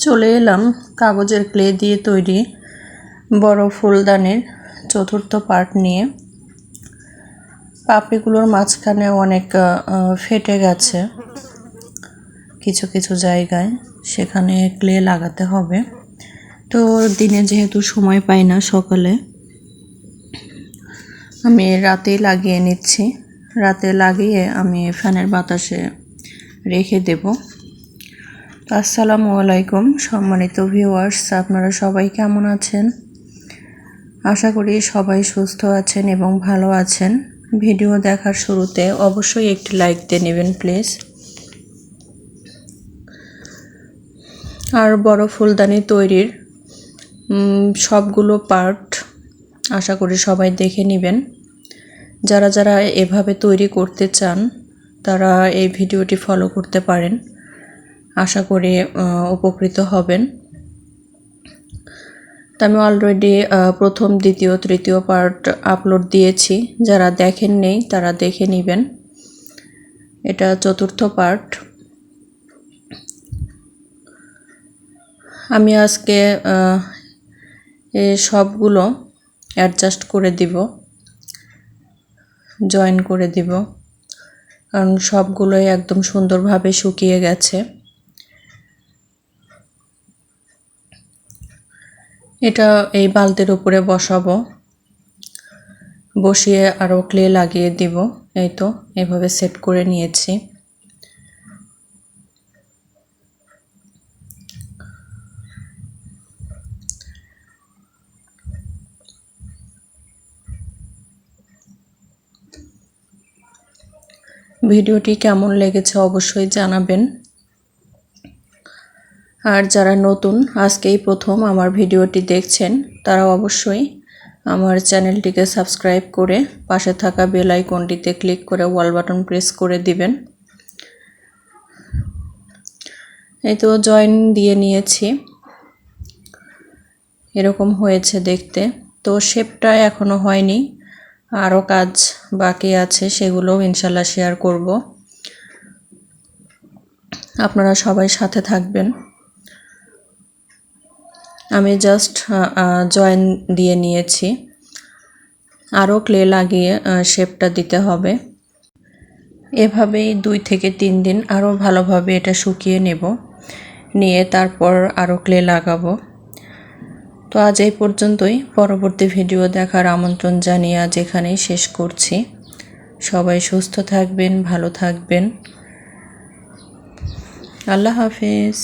চলে এলাম কাগজের ক্লে দিয়ে তৈরি বড় ফুলদানির চতুর্থ পার্ট নিয়ে। পাপড়িগুলোর মাঝখানে অনেক ফেটে গেছে কিছু কিছু জায়গায়, সেখানে ক্লে লাগাতে হবে। তো দিনে যেহেতু সময় পাই না, সকালে আমি রাতেই লাগিয়ে নিচ্ছি। রাতে লাগিয়ে আমি ফ্যানের বাতাসে রেখে দেব। আসসালামু আলাইকুম সম্মানিত ভিউয়ার্স, আপনারা সবাই কেমন আছেন? আশা করি সবাই সুস্থ আছেন এবং ভালো আছেন। ভিডিও দেখার শুরুতে অবশ্যই একটি লাইক দিয়ে নেবেন প্লিজ। আর বড় ফুলদানি তৈরির সবগুলো পার্ট আশা করি সবাই দেখে নেবেন। যারা যারা এভাবে তৈরি করতে চান তারা এই ভিডিওটি ফলো করতে পারেন, আশা করি উপকৃত হবেন। তো আমি অলরেডি প্রথম, দ্বিতীয়, তৃতীয় পার্ট আপলোড দিয়েছি। যারা দেখেন নেই তারা দেখে নেবেন। এটা চতুর্থ পার্ট। আমি আজকে সবগুলো অ্যাডজাস্ট করে দিব, জয়েন করে দিব, কারণ সবগুলোই একদম সুন্দরভাবে শুকিয়ে গেছে। এটা এই বালতির উপরে বসাবো, বসিয়ে আরও ক্লে লাগিয়ে দিব। এই তো এভাবে সেট করে নিয়েছি। ভিডিওটি কেমন লেগেছে অবশ্যই জানাবেন। আর যারা নতুন, আজকেই প্রথম আমার ভিডিওটি দেখছেন, তারা অবশ্যই আমার চ্যানেলটিকে সাবস্ক্রাইব করে পাশে থাকা বেল আইকনটিতে ক্লিক করে অল বাটন প্রেস করে দিবেন। এই তো জয়েন দিয়ে নিয়েছি, এরকম হয়েছে দেখতে। তো শেপটা এখনো হয়নি, আরও কাজ বাকি আছে, সেগুলোও ইনশাল্লাহ শেয়ার করব। আপনারা সবাই সাথে থাকবেন। আমি জাস্ট জয়েন দিয়ে নিয়েছি, আরও ক্লে লাগিয়ে শেপটা দিতে হবে। এভাবেই 2 থেকে 3 দিন আরও ভালোভাবে এটা শুকিয়ে নেব, নিয়ে তারপর আরও ক্লে লাগাবো। তো আজ এই পর্যন্তই। পরবর্তী ভিডিও দেখার আমন্ত্রণ জানিয়ে আজ এখানেই শেষ করছি। সবাই সুস্থ থাকবেন, ভালো থাকবেন। আল্লাহ হাফেজ।